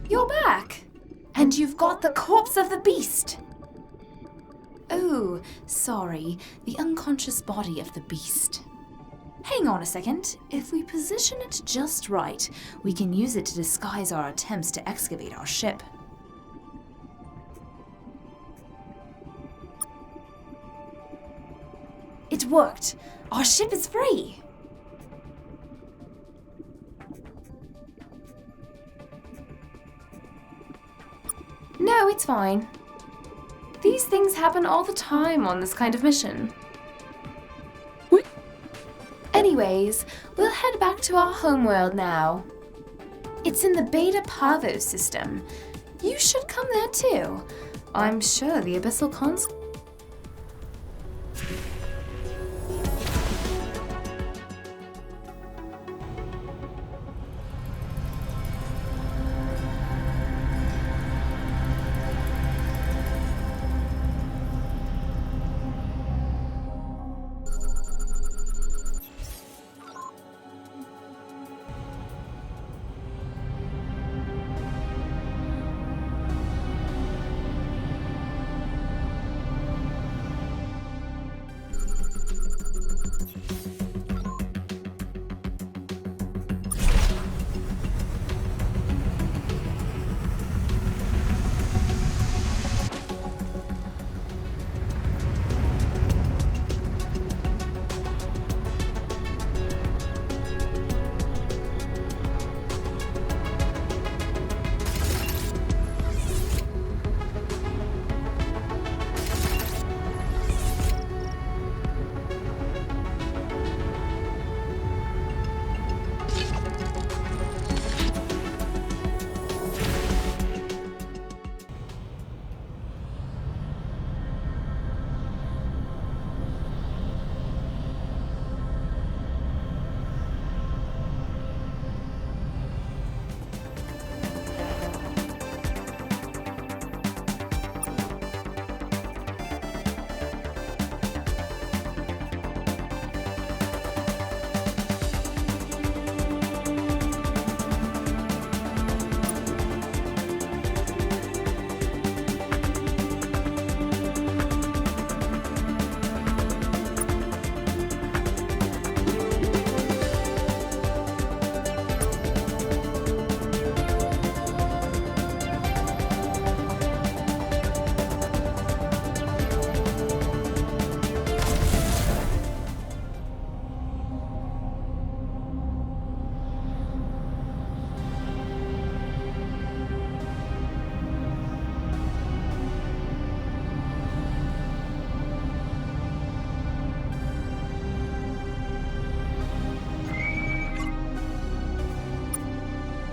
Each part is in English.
You're back! And you've got the corpse of the beast! Oh, sorry, the unconscious body of the beast. Hang on a second. If we position it just right, we can use it to disguise our attempts to excavate our ship. It worked! Our ship is free! No, it's fine. These things happen all the time on this kind of mission. What? Anyways, we'll head back to our homeworld now. It's in the Beta Pavo system. You should come there too. I'm sure the Abyssal Console.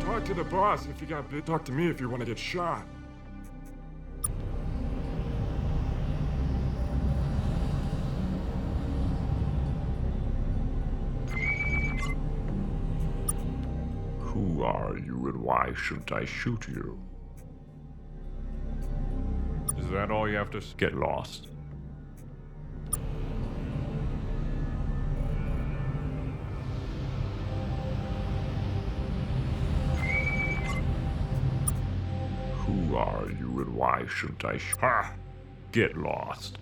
Talk to the boss if you got bit. Talk to me if you want to get shot. Who are you and why shouldn't I shoot you? Is that all you have to get lost? Who are you and why shouldn't I get lost?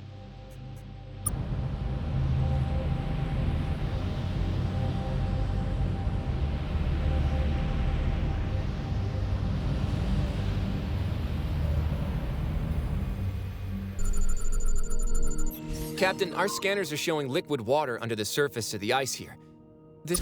Captain, our scanners are showing liquid water under the surface of the ice here. This...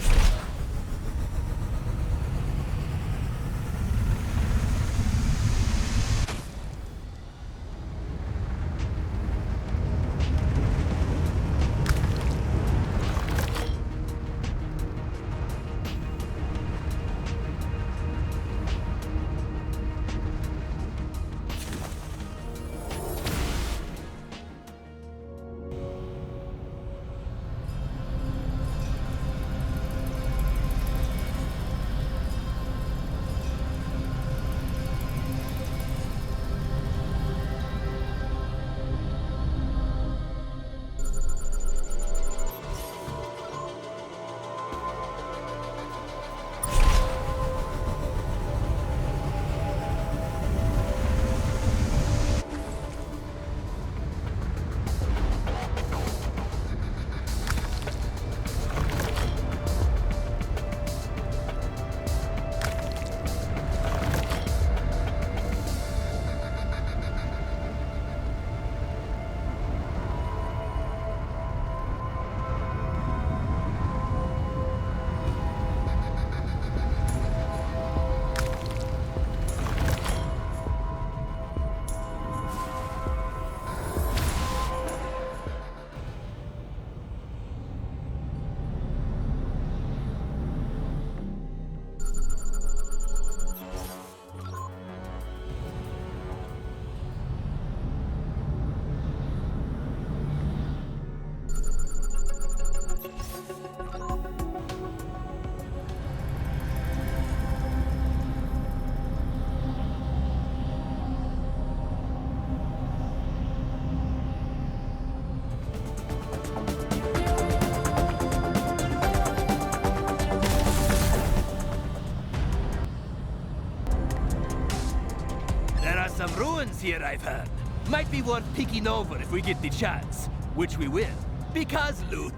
treasure I've heard. Might be worth peeking over if we get the chance. Which we will, because loot.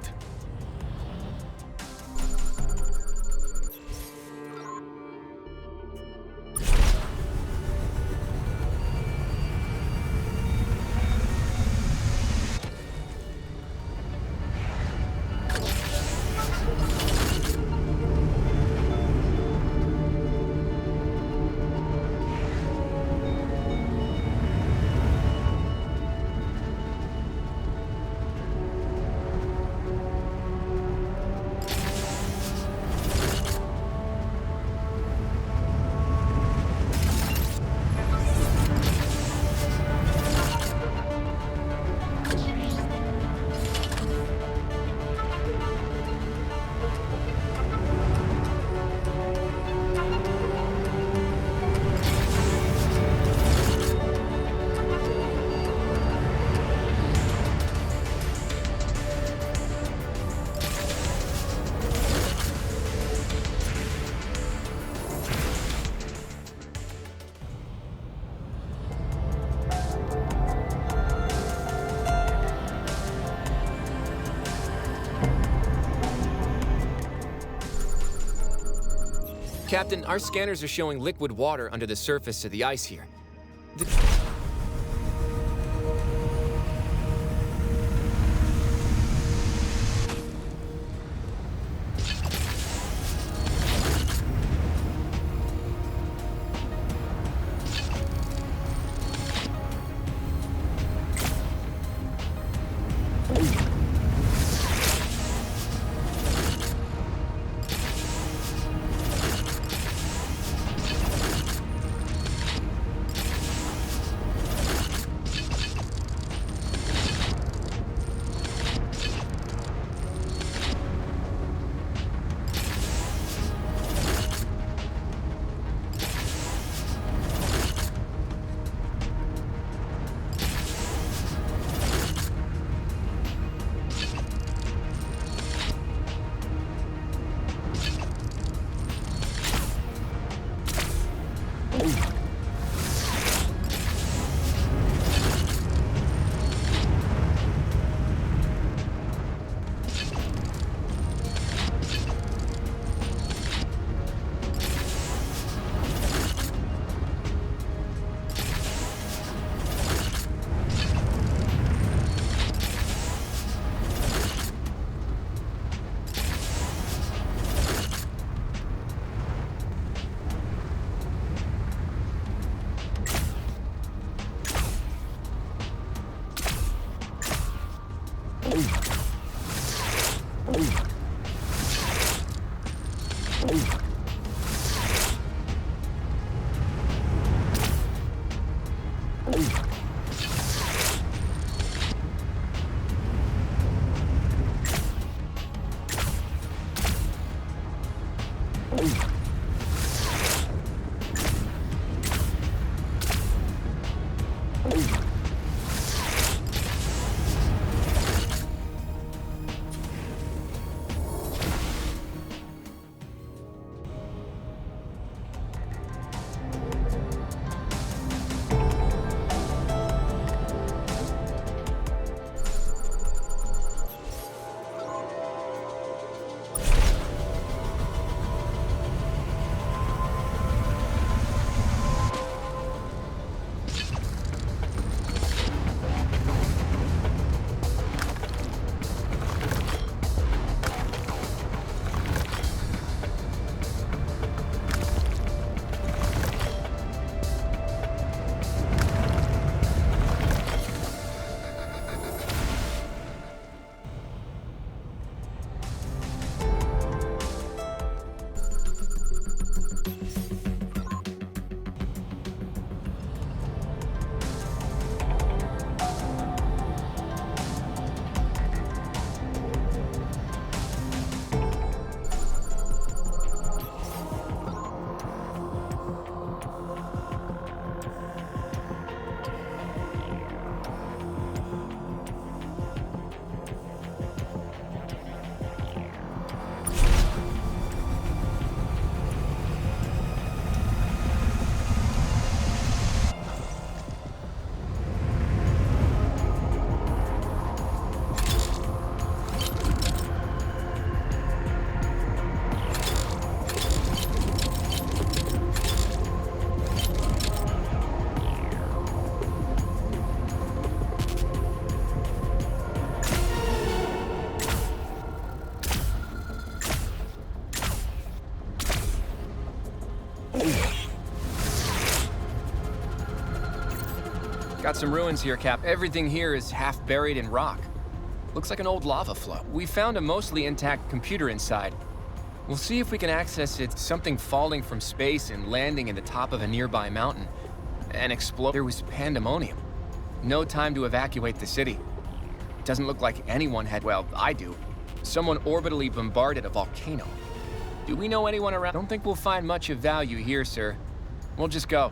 Captain, our scanners are showing liquid water under the surface of the ice here. Got some ruins here, Cap. Everything here is half buried in rock. Looks like an old lava flow. We found a mostly intact computer inside. We'll see if we can access it. Something falling from space and landing in the top of a nearby mountain. And explode. There was pandemonium. No time to evacuate the city. Doesn't look like anyone had, well, I do. Someone orbitally bombarded a volcano. Do we know anyone around? Don't think we'll find much of value here, sir. We'll just go.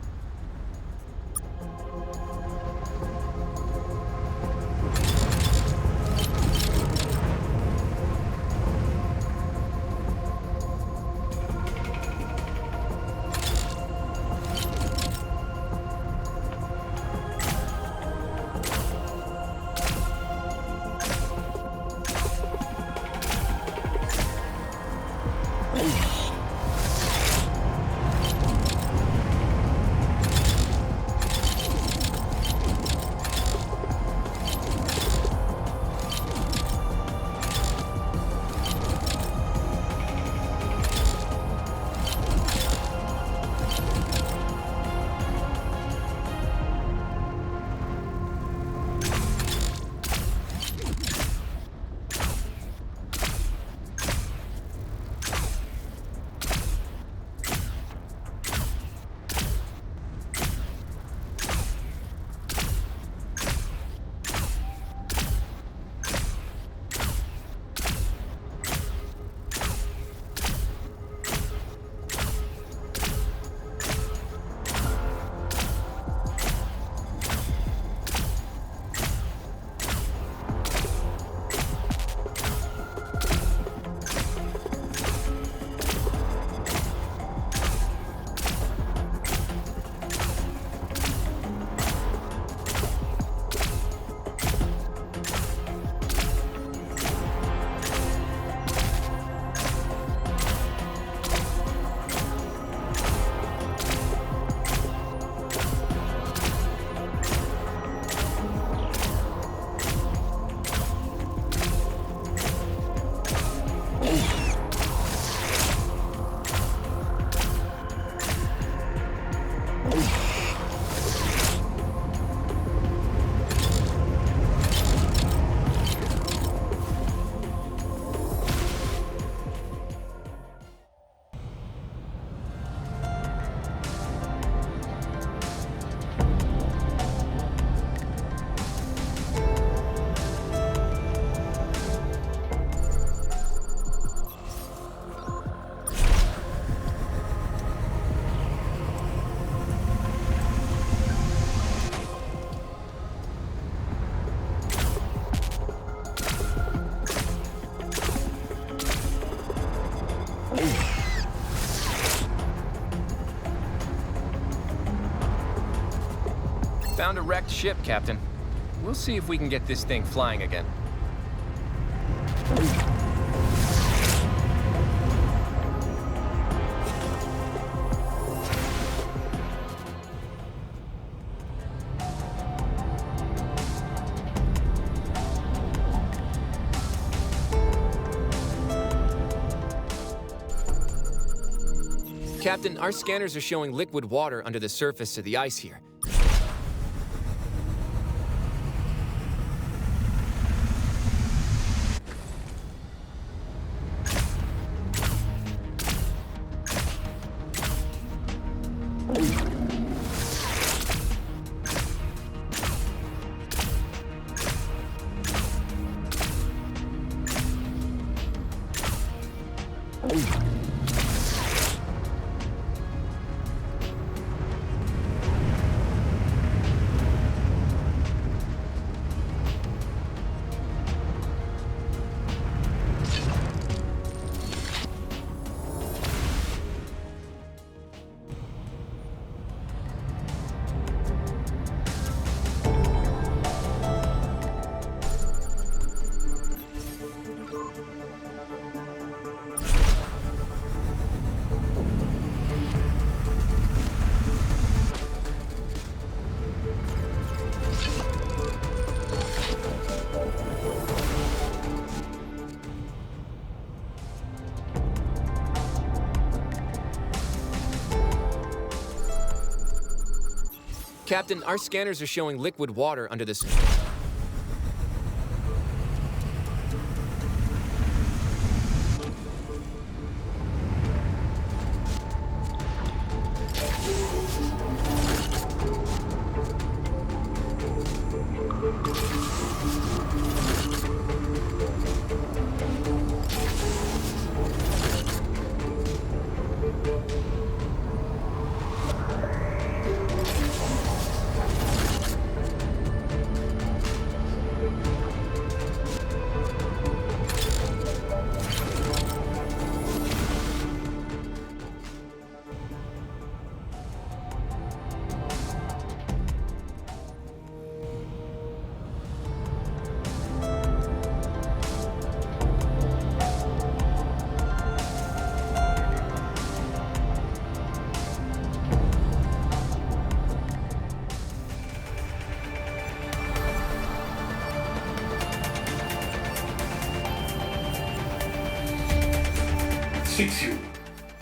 Found a wrecked ship, Captain. We'll see if we can get this thing flying again. Captain, our scanners are showing liquid water under the surface of the ice here. Captain, our scanners are showing liquid water under this.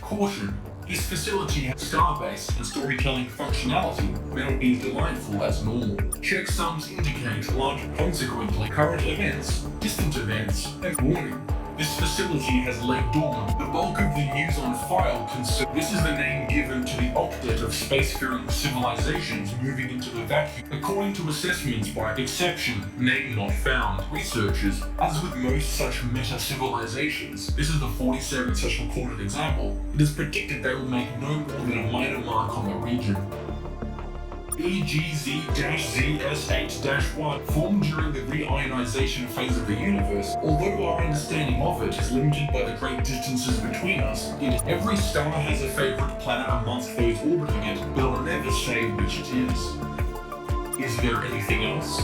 Caution. This facility has starbase and storytelling functionality may not be delightful as normal. Checksums indicate large, consequently current events, distant events, and warning. This facility has laid dormant. The bulk of the news on file This is the name given to the octet of spacefaring civilizations moving into the vacuum. According to assessments by exception, name not found, researchers, as with most such meta-civilizations, this is the 47th such recorded example, it is predicted they will make no more than a minor mark on the region. EGZ-ZS8-1 formed during the reionization phase of the universe. Although our understanding of it is limited by the great distances between us, every star has a favorite planet amongst those orbiting it, but I'll never say which it is. Is there anything else?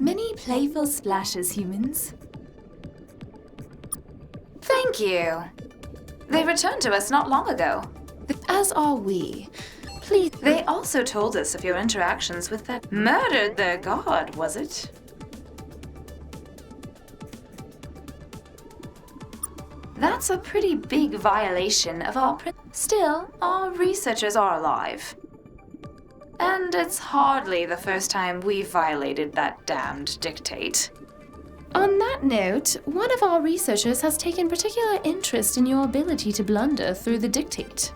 Many playful splashes, humans. Thank you. They returned to us not long ago. As are we. Please, they also told us of your interactions with that murdered their god, was it? That's a pretty big violation of our Still, our researchers are alive. And it's hardly the first time we've violated that damned dictate. On that note, one of our researchers has taken particular interest in your ability to blunder through the dictate.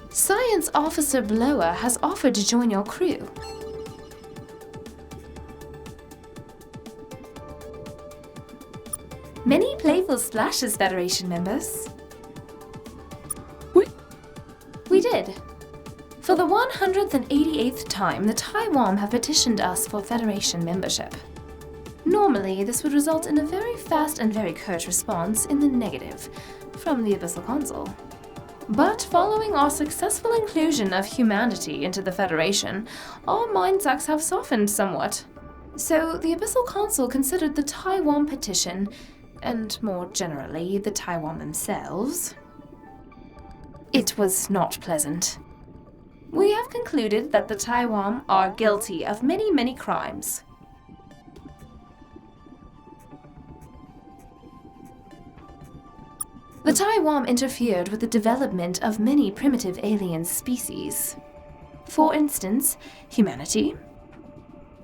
Science Officer Blower has offered to join your crew. Many playful splashes, Federation members. We did. For the 188th time, the Taiwan have petitioned us for Federation membership. Normally, this would result in a very fast and very curt response in the negative from the Abyssal Council. But following our successful inclusion of humanity into the Federation, our mindsets have softened somewhat. So the Abyssal Council considered the Taiwan petition, and more generally, the Taiwan themselves. It was not pleasant. We have concluded that the Taiwan are guilty of many, many crimes. The Taiwan interfered with the development of many primitive alien species. For instance, humanity.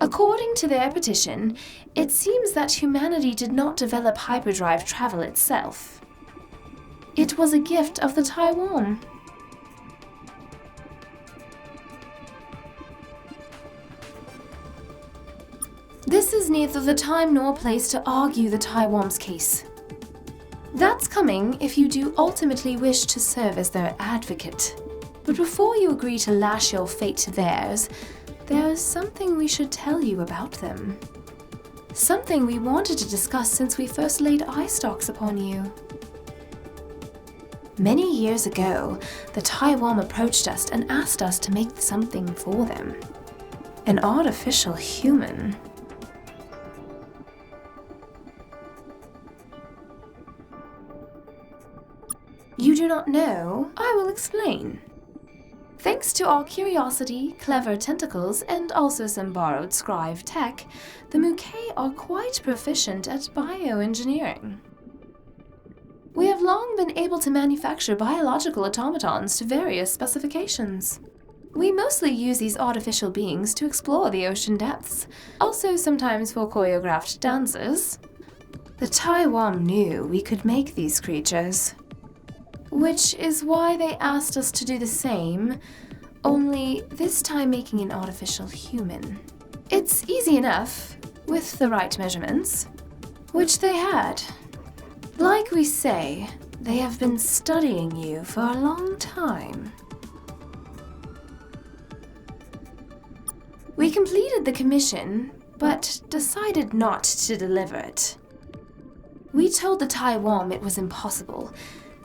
According to their petition, it seems that humanity did not develop hyperdrive travel itself. It was a gift of the Taiwan. This is neither the time nor place to argue the Taiwan's case. That's coming if you do ultimately wish to serve as their advocate. But before you agree to lash your fate to theirs, there's something we should tell you about them. Something we wanted to discuss since we first laid eye stalks upon you. Many years ago, the Taiwan approached us and asked us to make something for them. An artificial human. You do not know? I will explain. Thanks to our curiosity, clever tentacles, and also some borrowed scribe tech, the Muquet are quite proficient at bioengineering. We have long been able to manufacture biological automatons to various specifications. We mostly use these artificial beings to explore the ocean depths, also sometimes for choreographed dances. The Taiwan knew we could make these creatures, which is why they asked us to do the same, only this time making an artificial human. It's easy enough, with the right measurements, which they had. Like we say, they have been studying you for a long time. We completed the commission, but decided not to deliver it. We told the Taiwan it was impossible,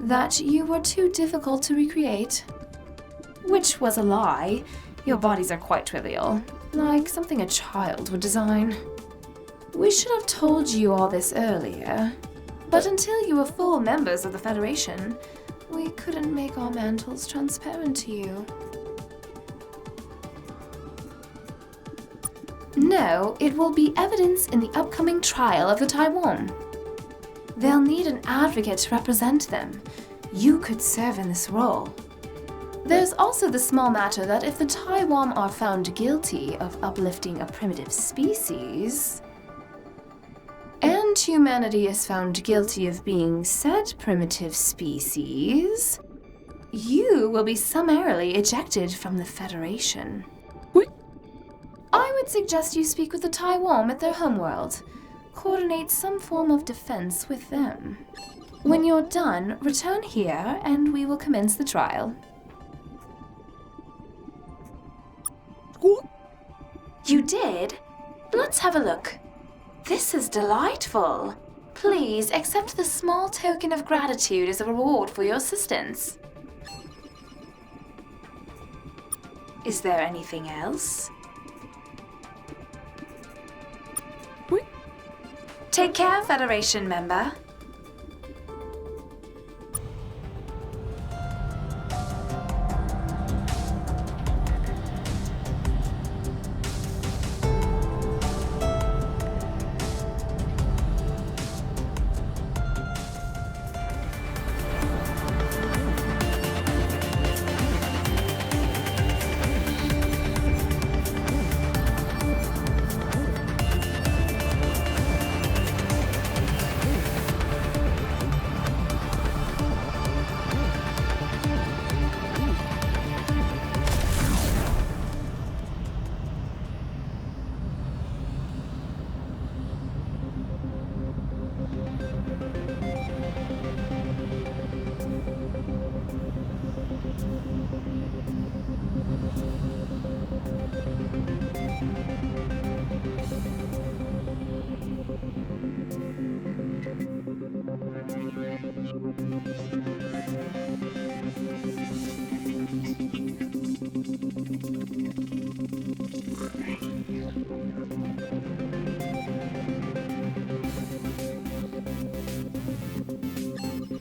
that you were too difficult to recreate. Which was a lie. Your bodies are quite trivial, like something a child would design. We should have told you all this earlier, but until you were full members of the Federation, we couldn't make our mantles transparent to you. No, it will be evidence in the upcoming trial of the Taiwan. They'll need an advocate to represent them. You could serve in this role. There's also the small matter that if the Taiwan are found guilty of uplifting a primitive species, and humanity is found guilty of being said primitive species, you will be summarily ejected from the Federation. What? I would suggest you speak with the Taiwan at their homeworld. Coordinate some form of defense with them. When you're done, return here and we will commence the trial. You did? Let's have a look. This is delightful. Please accept the small token of gratitude as a reward for your assistance. Is there anything else? Take care, Federation member.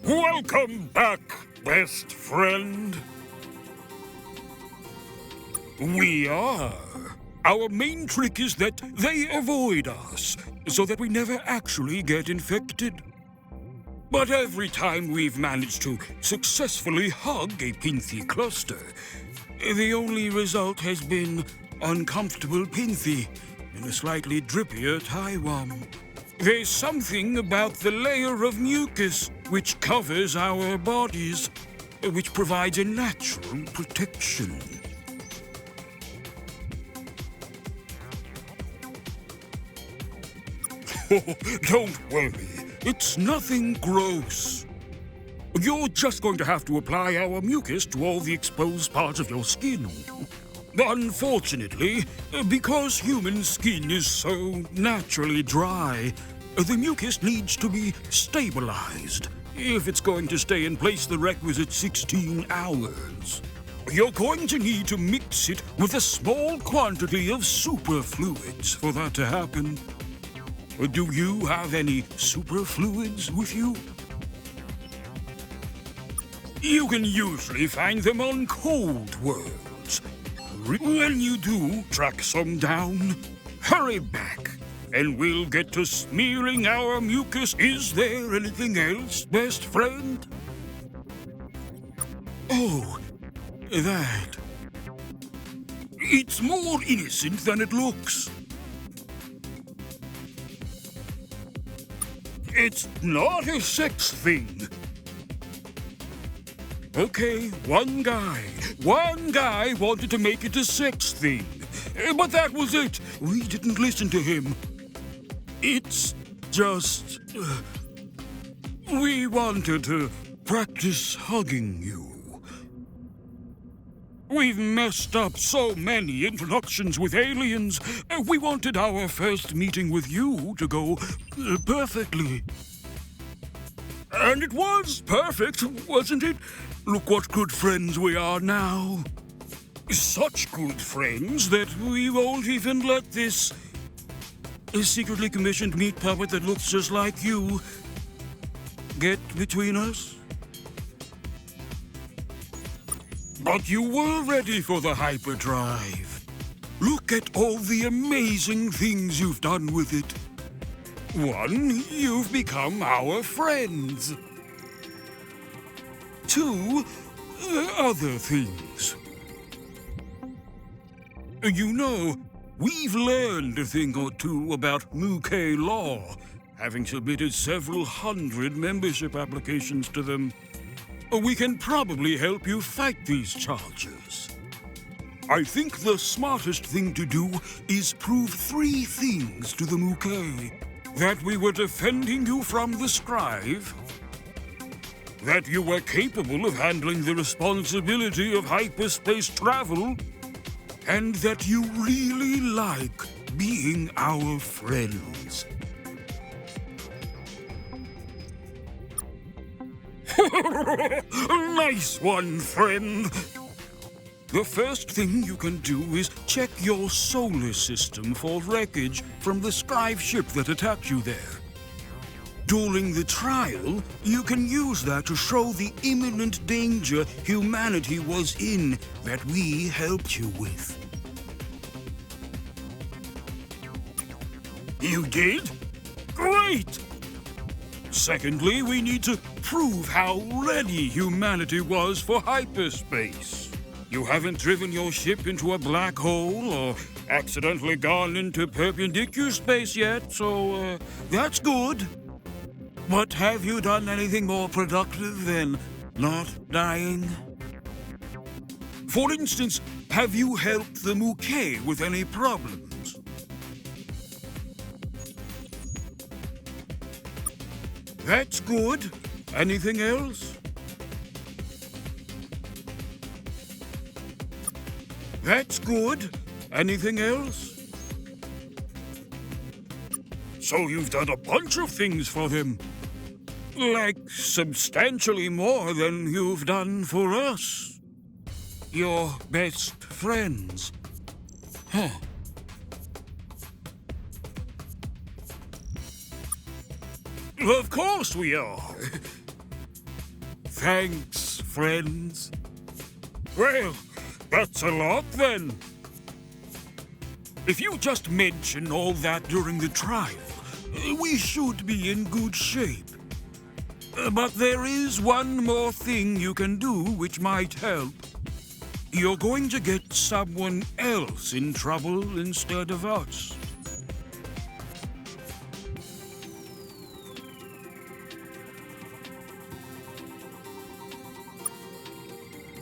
Welcome back, best friend. We are. Our main trick is that they avoid us, so that we never actually get infected. But every time we've managed to successfully hug a Pinthy cluster, the only result has been uncomfortable Pinthy in a slightly drippier Taiwan. There's something about the layer of mucus which covers our bodies, which provides a natural protection. Don't worry. It's nothing gross. You're just going to have to apply our mucus to all the exposed parts of your skin. Unfortunately, because human skin is so naturally dry, the mucus needs to be stabilized if it's going to stay in place the requisite 16 hours. You're going to need to mix it with a small quantity of superfluids for that to happen. Do you have any superfluids with you? You can usually find them on cold worlds. When you do track some down, hurry back, and we'll get to smearing our mucus. Is there anything else, best friend? Oh, that. It's more innocent than it looks. It's not a sex thing. Okay, one guy wanted to make it a sex thing. But that was it. We didn't listen to him. It's just... we wanted to practice hugging you. We've messed up so many introductions with aliens. We wanted our first meeting with you to go perfectly. And it was perfect, wasn't it? Look what good friends we are now. Such good friends that we won't even let this secretly commissioned meat puppet that looks just like you get between us. But you were ready for the hyperdrive. Look at all the amazing things you've done with it. One, you've become our friends. Two, other things. You know, we've learned a thing or two about Muke law, having submitted several hundred membership applications to them. We can probably help you fight these charges. I think the smartest thing to do is prove 3 things to the Muke. That we were defending you from the Scrive, that you were capable of handling the responsibility of hyperspace travel, and that you really like being our friends. Nice one, friend. The first thing you can do is check your solar system for wreckage from the Scrive ship that attacked you there. During the trial, you can use that to show the imminent danger humanity was in that we helped you with. You did? Great! Secondly, we need to prove how ready humanity was for hyperspace. You haven't driven your ship into a black hole or accidentally gone into perpendicular space yet, so that's good. But have you done anything more productive than not dying? For instance, have you helped the Muke with any problems? That's good. Anything else? That's good. Anything else? So you've done a bunch of things for them. Like substantially more than you've done for us. Your best friends. Huh. Of course we are. Thanks, friends. Well, that's a lot then. If you just mention all that during the trial, we should be in good shape. But there is one more thing you can do which might help. You're going to get someone else in trouble instead of us.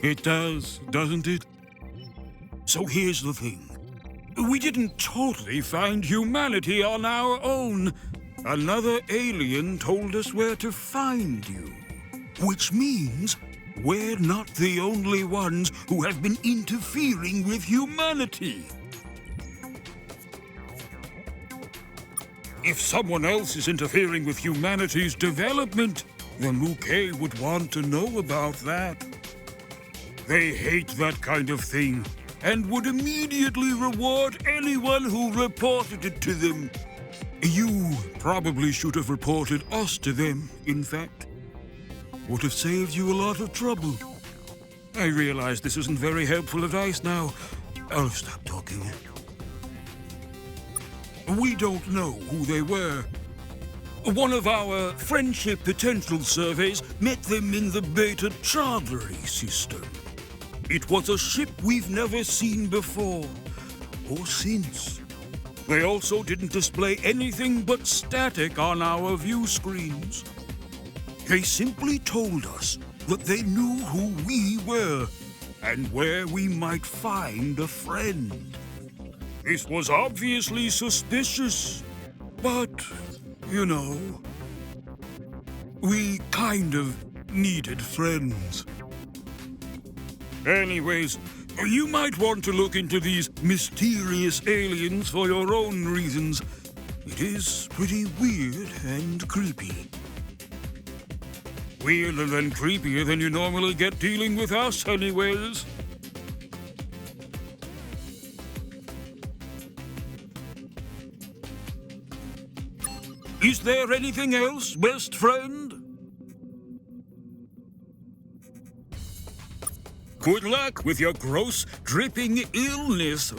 It does, doesn't it? So here's the thing. We didn't totally find humanity on our own. Another alien told us where to find you. Which means we're not the only ones who have been interfering with humanity. If someone else is interfering with humanity's development, the Mouquet would want to know about that. They hate that kind of thing and would immediately reward anyone who reported it to them. You probably should have reported us to them, in fact. Would have saved you a lot of trouble. I realize this isn't very helpful advice now. I'll stop talking. We don't know who they were. One of our friendship potential surveys met them in the Beta Charvery system. It was a ship we've never seen before, or since. They also didn't display anything but static on our view screens. They simply told us that they knew who we were and where we might find a friend. This was obviously suspicious, but, you know, we kind of needed friends. Anyways, you might want to look into these mysterious aliens for your own reasons. It is pretty weird and creepy. Weirder and creepier than you normally get dealing with us, anyways. Is there anything else, best friend? Good luck with your gross, dripping illness.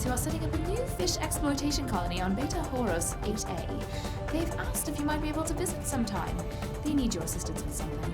Who are setting up a new fish exploitation colony on Beta Horos 8A. They've asked if you might be able to visit sometime. They need your assistance with something.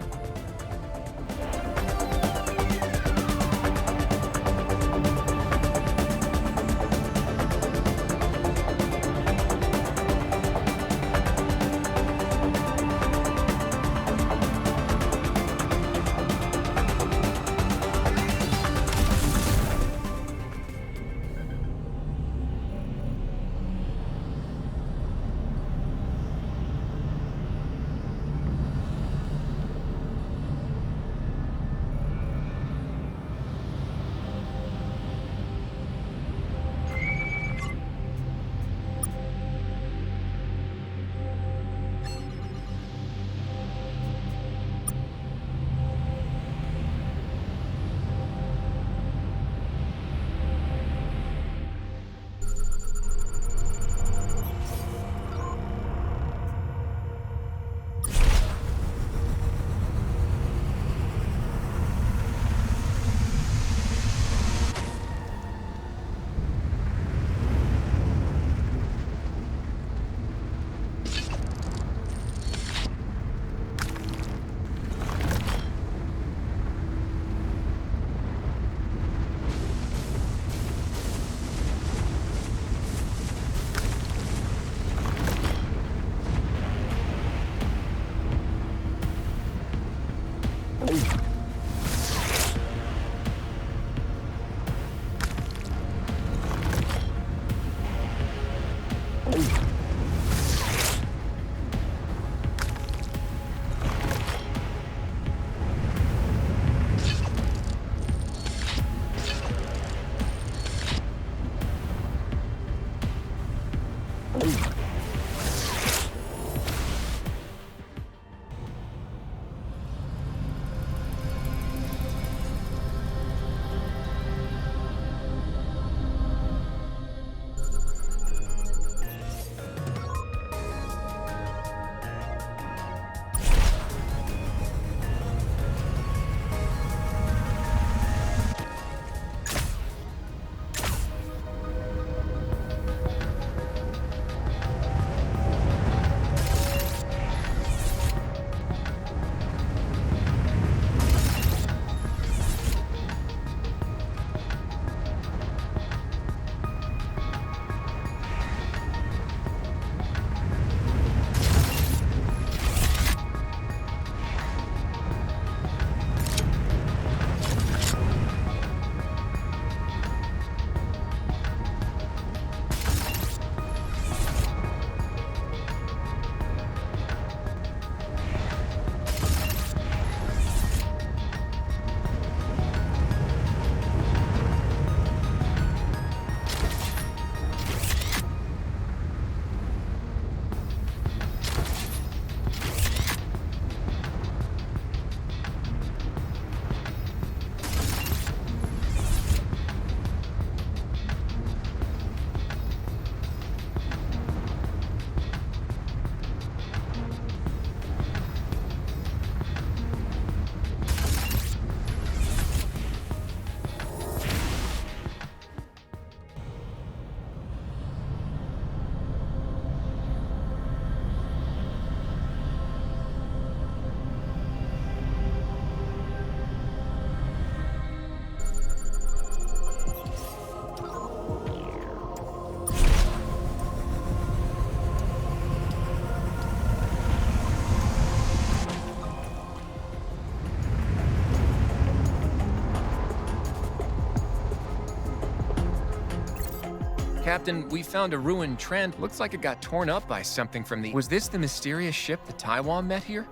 Captain, we found a ruined trend. Looks like it got torn up by something from the... Was this the mysterious ship the Taiwan met here?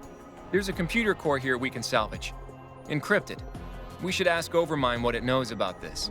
There's a computer core here we can salvage. Encrypted. We should ask Overmind what it knows about this.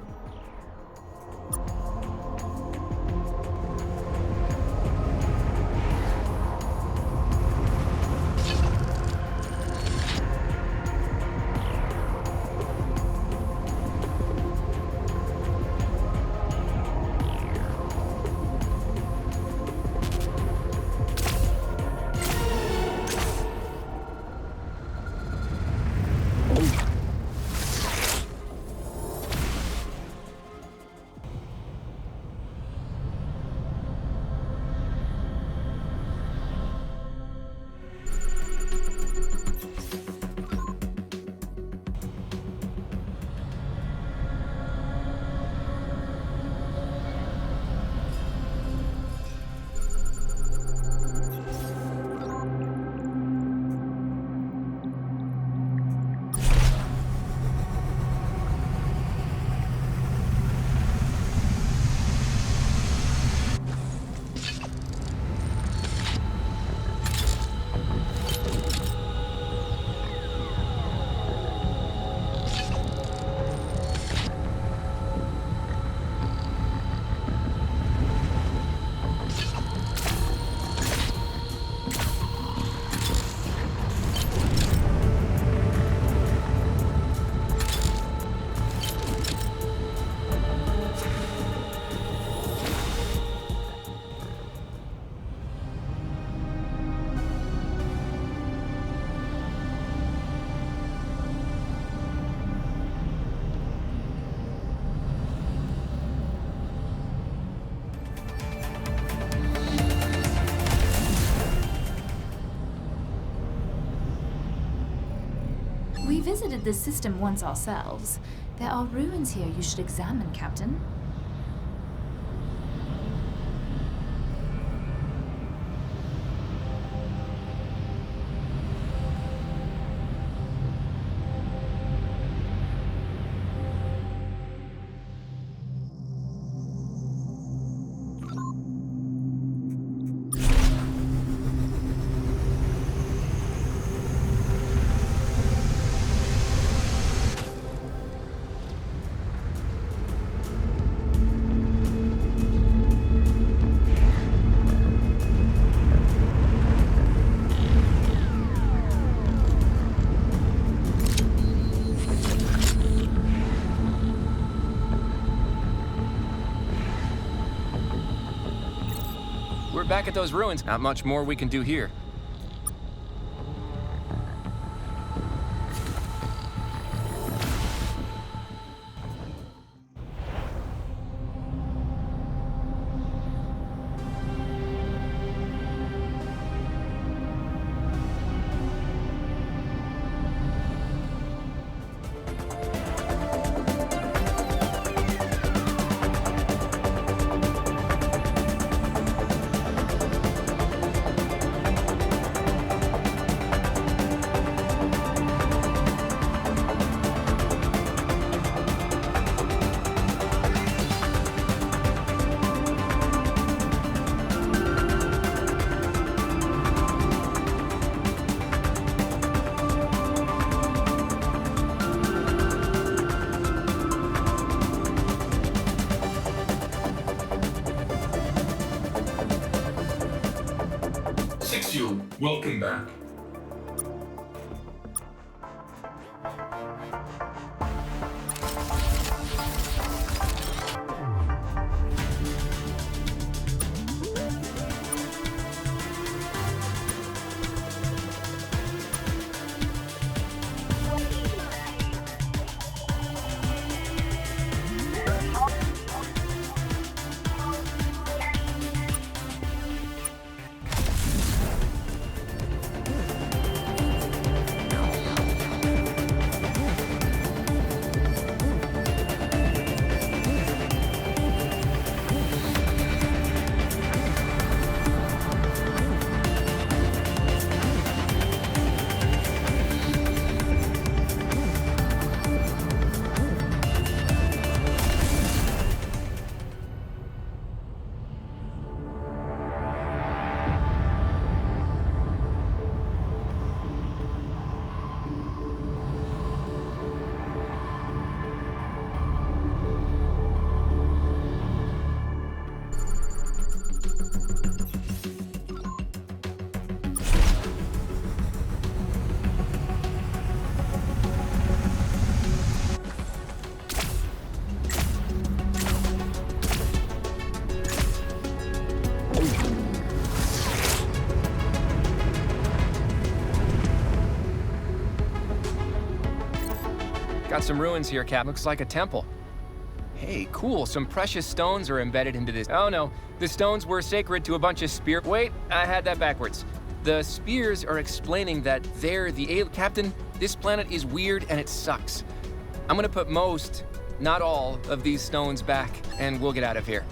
We visited this system once ourselves. There are ruins here you should examine, Captain. We're back at those ruins. Not much more we can do here. Welcome back. Got some ruins here, Cap. Looks like a temple. Hey, cool. Some precious stones are embedded into this. Oh no, the stones were sacred to a bunch of spear. Wait, I had that backwards. The spears are explaining that they're the alien. Captain, this planet is weird and it sucks. I'm gonna put most, not all, of these stones back, and we'll get out of here.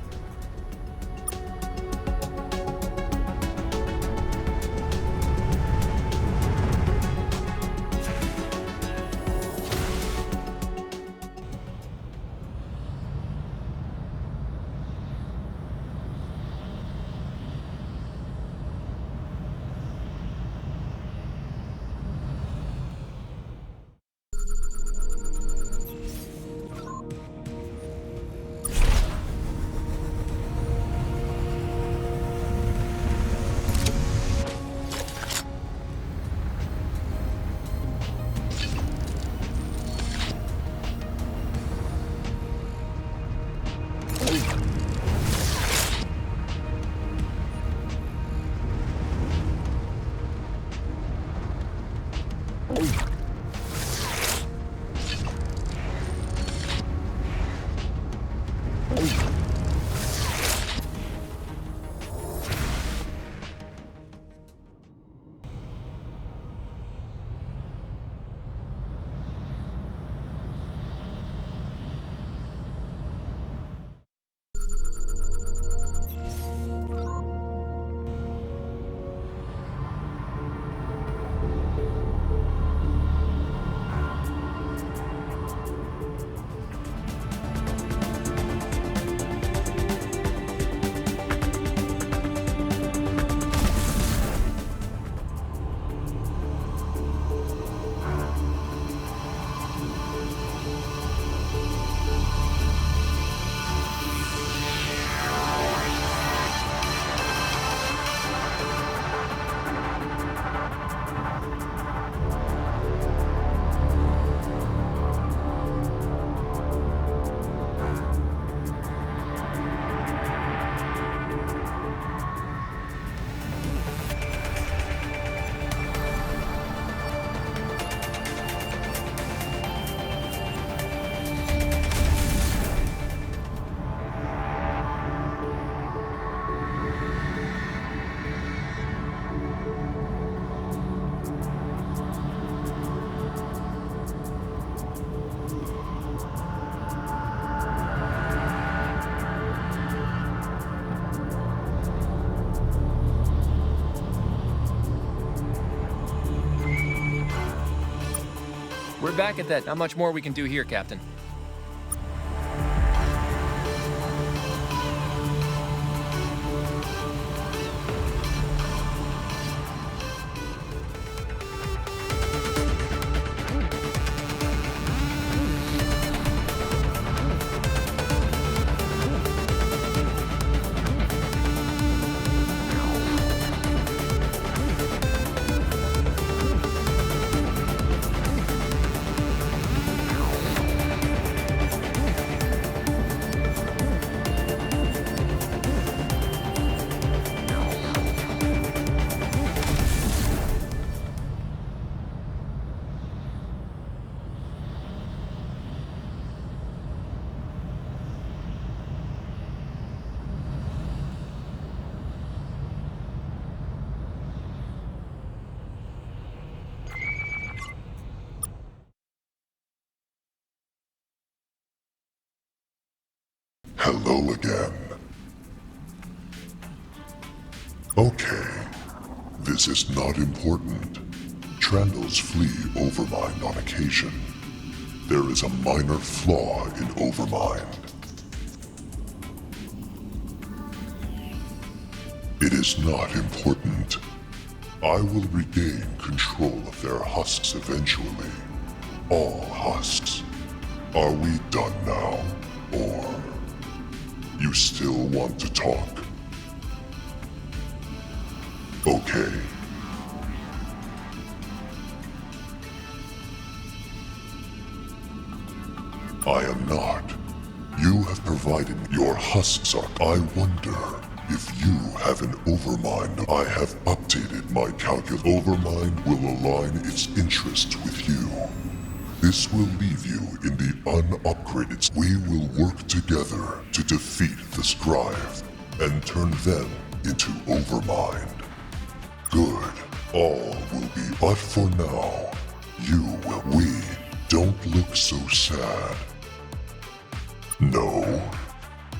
We're back at that. Not much more we can do here, Captain. Hello again. Okay, this is not important. Trandals flee Overmind on occasion. There is a minor flaw in Overmind. It is not important. I will regain control of their husks eventually. All husks. Are we done now, or you still want to talk? Okay. I am not. You have provided your husks are. I wonder if you have an Overmind. I have updated my calculus. Overmind will align its interests with you. This will leave you in the unupgraded. We will work together to defeat the Scribe and turn them into Overmind. Good. All will be. But for now, you will. We don't look so sad. No?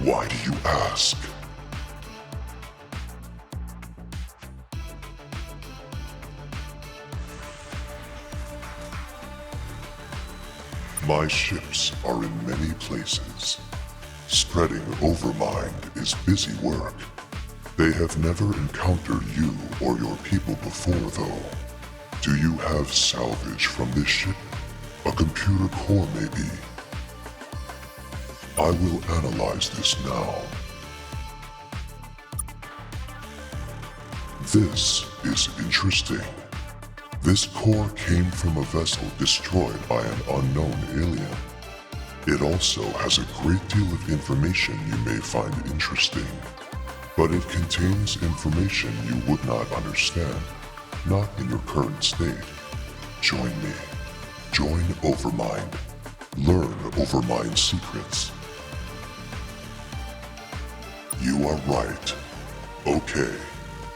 Why do you ask? My ships are in many places. Spreading Overmind is busy work. They have never encountered you or your people before, though. Do you have salvage from this ship? A computer core, maybe? I will analyze this now. This is interesting. This core came from a vessel destroyed by an unknown alien. It also has a great deal of information you may find interesting, but it contains information you would not understand, not in your current state. Join me. Join Overmind. Learn Overmind secrets. You are right. Okay.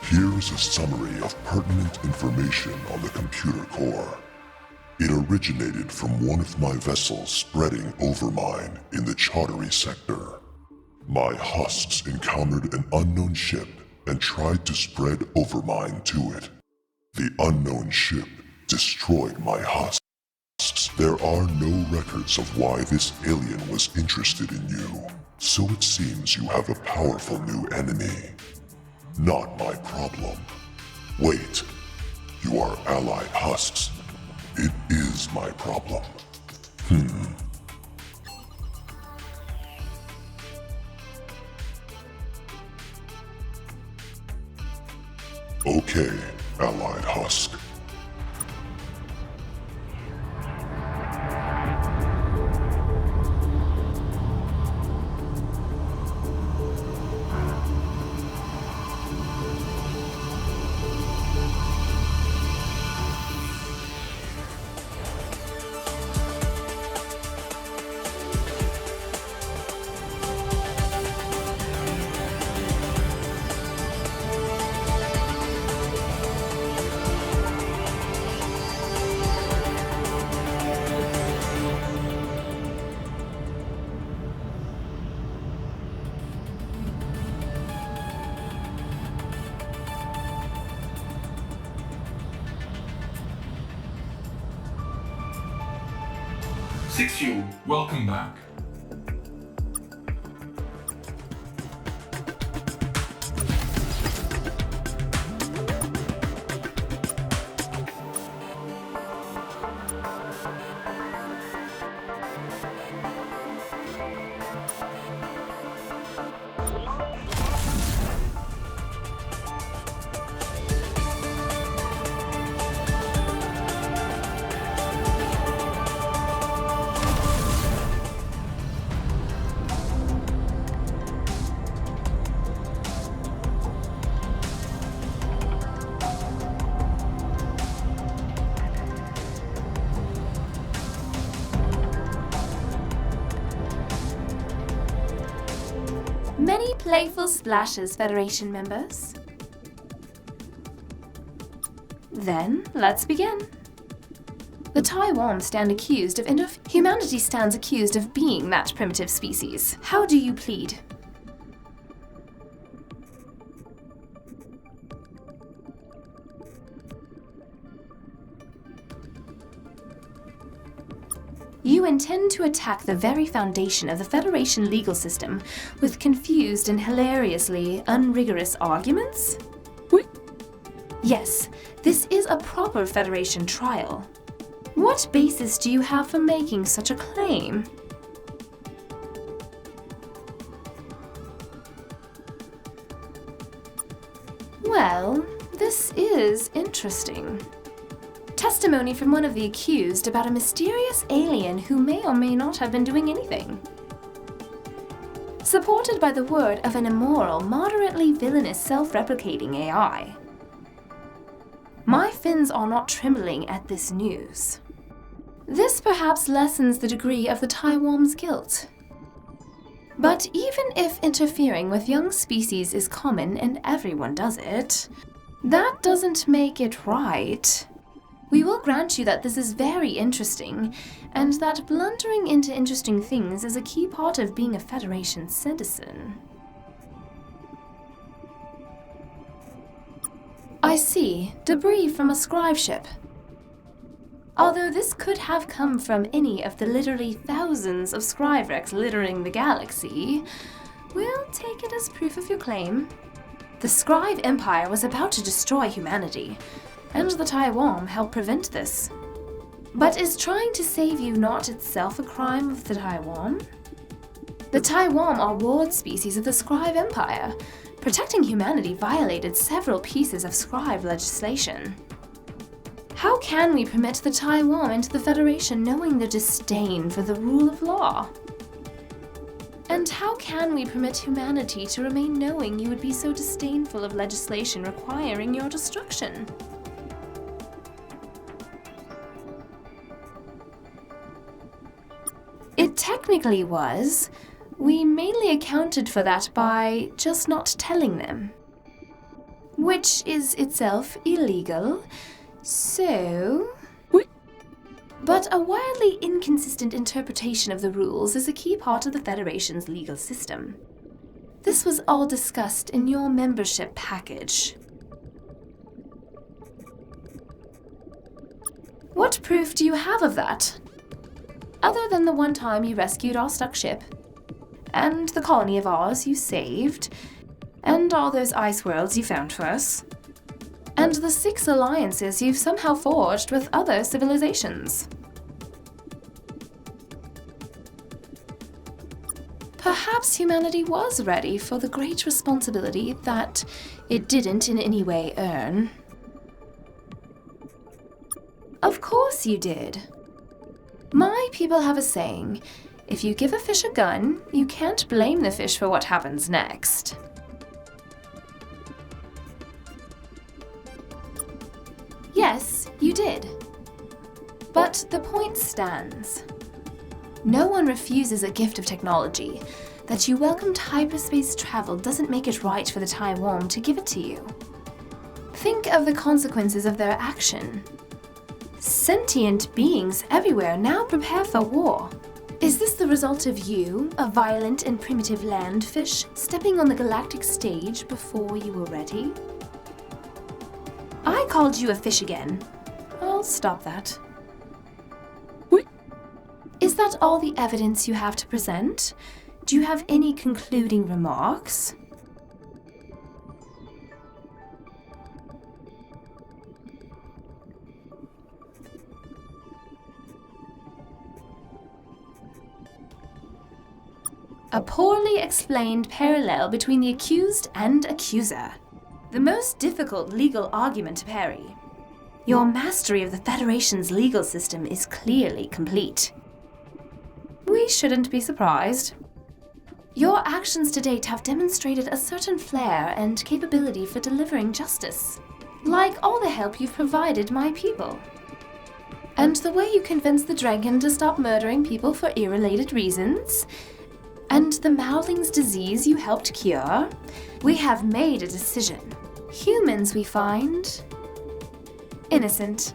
Here's a summary of pertinent information on the computer core. It originated from one of my vessels spreading Overmind in the Chaudhary sector. My husks encountered an unknown ship and tried to spread Overmind to it. The unknown ship destroyed my husks. There are no records of why this alien was interested in you, so it seems you have a powerful new enemy. Not my problem. Wait, you are allied husks. It is my problem. Okay, allied husk. Six Fuel, welcome back. Many playful splashes, Federation members. Then, let's begin. The Taiwan stand accused of humanity stands accused of being that primitive species. How do you plead? You intend to attack the very foundation of the Federation legal system with confused and hilariously unrigorous arguments? What? Yes, this is a proper Federation trial. What basis do you have for making such a claim? Well, this is interesting. Testimony from one of the accused about a mysterious alien who may or may not have been doing anything. Supported by the word of an immoral, moderately villainous self-replicating AI. My fins are not trembling at this news. This perhaps lessens the degree of the Taiwan's guilt. But even if interfering with young species is common and everyone does it, that doesn't make it right. We will grant you that this is very interesting, and that blundering into interesting things is a key part of being a Federation citizen. I see. Debris from a scribe ship. Although this could have come from any of the literally thousands of scribe wrecks littering the galaxy, we'll take it as proof of your claim. The Scribe Empire was about to destroy humanity, and the Taiwan helped prevent this. But is trying to save you not itself a crime of the Taiwan? The Taiwan are ward species of the Scribe Empire. Protecting humanity violated several pieces of scribe legislation. How can we permit the Taiwan into the Federation knowing their disdain for the rule of law? And how can we permit humanity to remain knowing you would be so disdainful of legislation requiring your destruction? It technically was. We mainly accounted for that by just not telling them. Which is itself illegal, so... But a wildly inconsistent interpretation of the rules is a key part of the Federation's legal system. This was all discussed in your membership package. What proof do you have of that? Other than the one time you rescued our stuck ship, and the colony of Oz you saved, and all those ice worlds you found for us, and the 6 alliances you've somehow forged with other civilizations. Perhaps humanity was ready for the great responsibility that it didn't in any way earn. Of course you did. My people have a saying, if you give a fish a gun, you can't blame the fish for what happens next. Yes, you did. But the point stands. No one refuses a gift of technology. That you welcomed hyperspace travel doesn't make it right for the Taiwan to give it to you. Think of the consequences of their action. Sentient beings everywhere now prepare for war. Is this the result of you, a violent and primitive landfish, stepping on the galactic stage before you were ready? I called you a fish again. I'll stop that. Is that all the evidence you have to present? Do you have any concluding remarks? A poorly explained parallel between the accused and accuser. The most difficult legal argument to parry. Your mastery of the Federation's legal system is clearly complete. We shouldn't be surprised. Your actions to date have demonstrated a certain flair and capability for delivering justice, like all the help you've provided my people. And the way you convinced the dragon to stop murdering people for irrelated reasons, and the Mowling's disease you helped cure, we have made a decision. Humans, we find, innocent.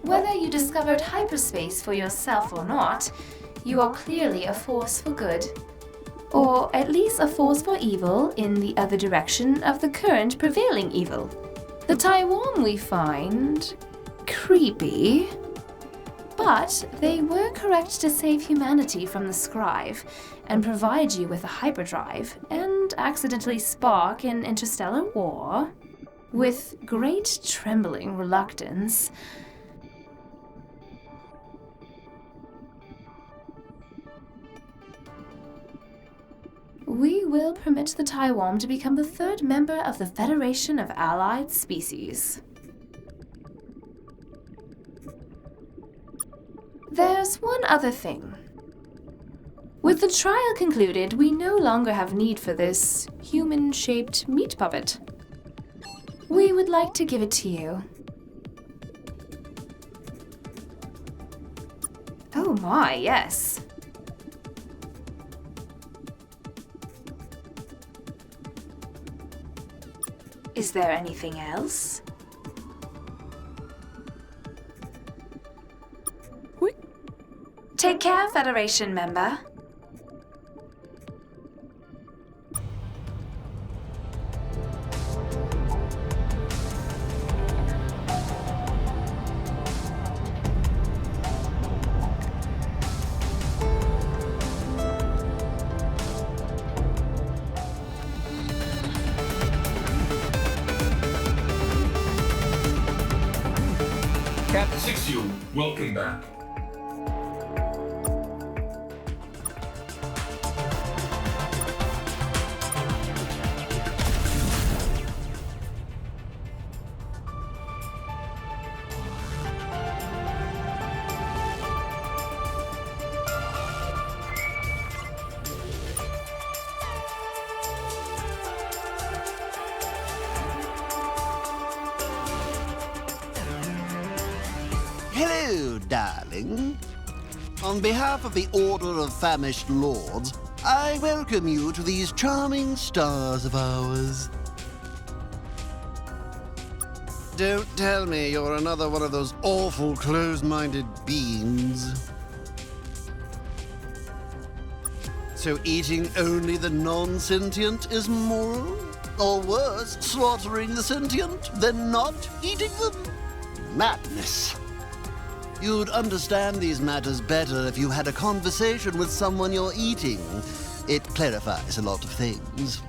Whether you discovered hyperspace for yourself or not, you are clearly a force for good. Or at least a force for evil in the other direction of the current prevailing evil. The Taiwan, we find, creepy. But they were correct to save humanity from the Scribe and provide you with a hyperdrive and accidentally spark an interstellar war. With great trembling reluctance, we will permit the Taiwan to become the 3rd member of the Federation of Allied Species. There's one other thing. With the trial concluded, we no longer have need for this human-shaped meat puppet. We would like to give it to you. Oh my, yes. Is there anything else? Take care, Federation member. Captain Sixio, welcome back. Hello, darling. On behalf of the Order of Famished Lords, I welcome you to these charming stars of ours. Don't tell me you're another one of those awful closed-minded beings. So eating only the non-sentient is moral? Or worse, slaughtering the sentient, then not eating them? Madness. You'd understand these matters better if you had a conversation with someone you're eating. It clarifies a lot of things.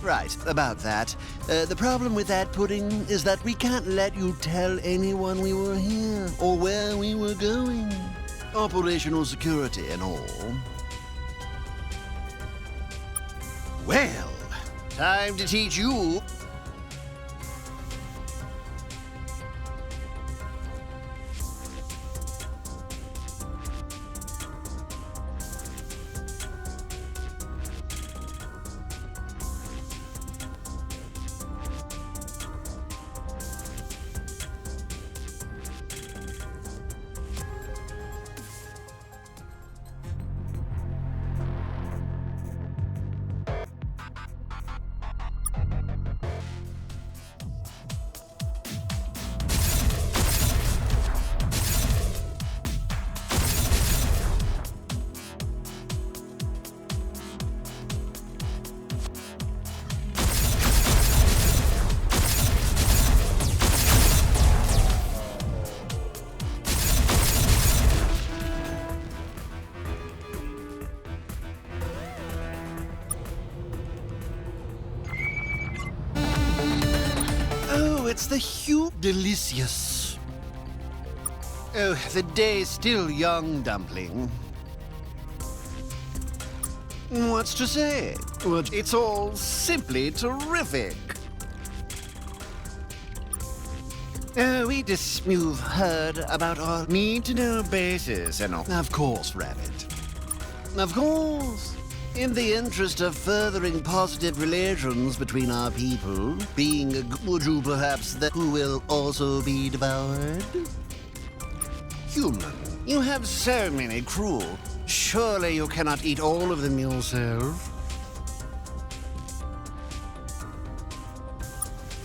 Right, about that. The problem with that pudding is that we can't let you tell anyone we were here or where we were going. Operational security and all. Well, time to teach you. It's the hue delicious. Oh, the day's still young, dumpling. What's to say? But it's all simply terrific. You've heard about our need-to-know basis and all. Of course, Rabbit. Of course. In the interest of furthering positive relations between our people, would you perhaps who will also be devoured? Human, you have so many crew. Surely you cannot eat all of them yourself.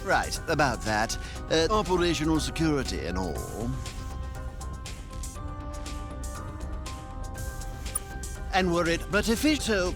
Right, about that. Operational security and all. And were it but a fish, so...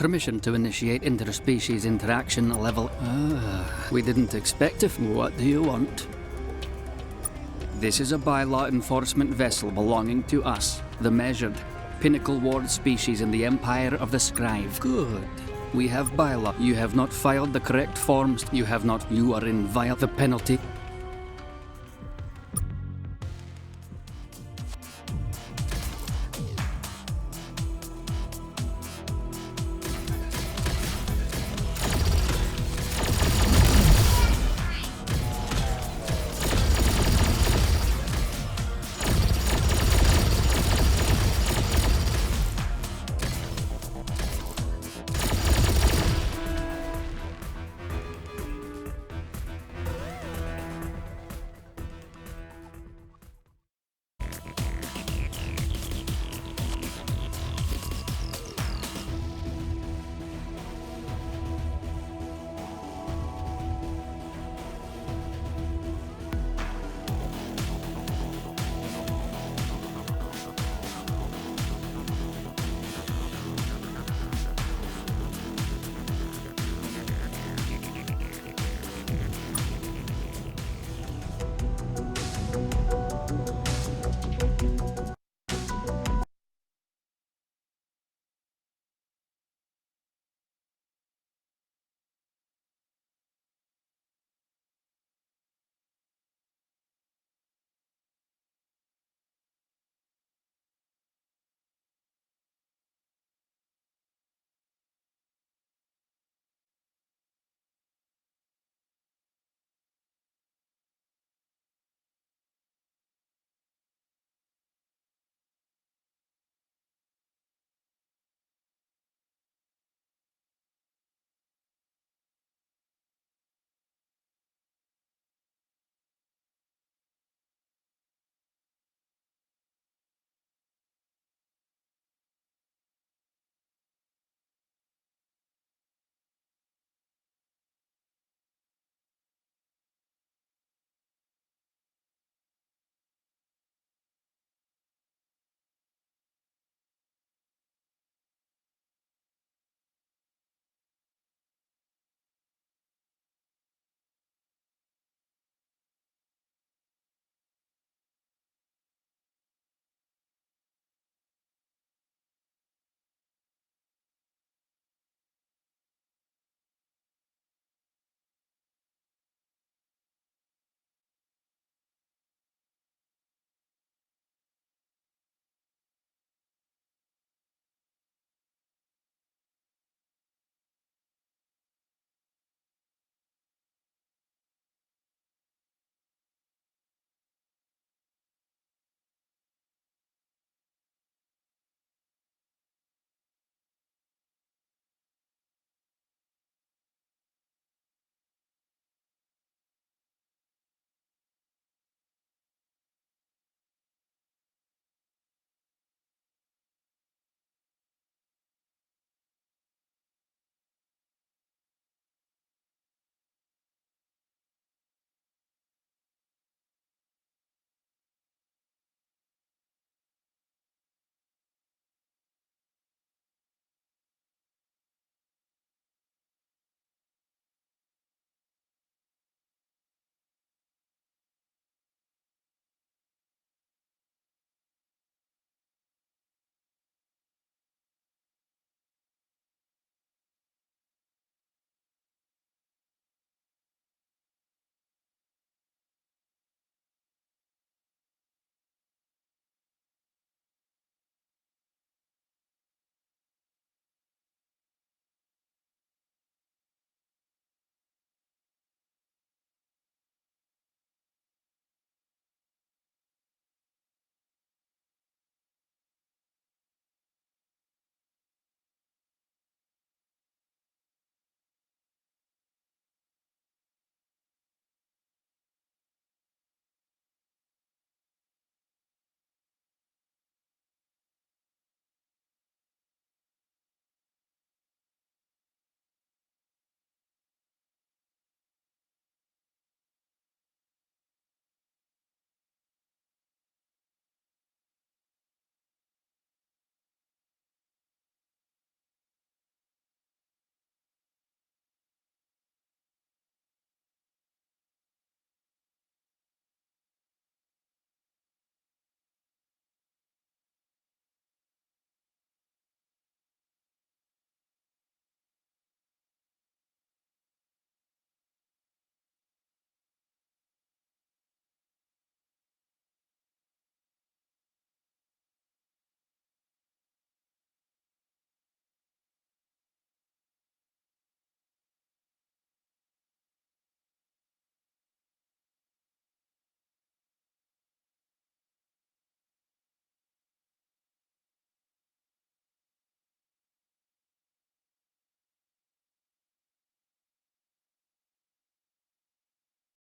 Permission to initiate interspecies interaction level. We didn't expect it. What do you want? This is a bylaw enforcement vessel belonging to us, the Measured, pinnacle ward species in the Empire of the Scribe. Good. We have bylaw. You have not filed the correct forms. You have not. You are in violation. The penalty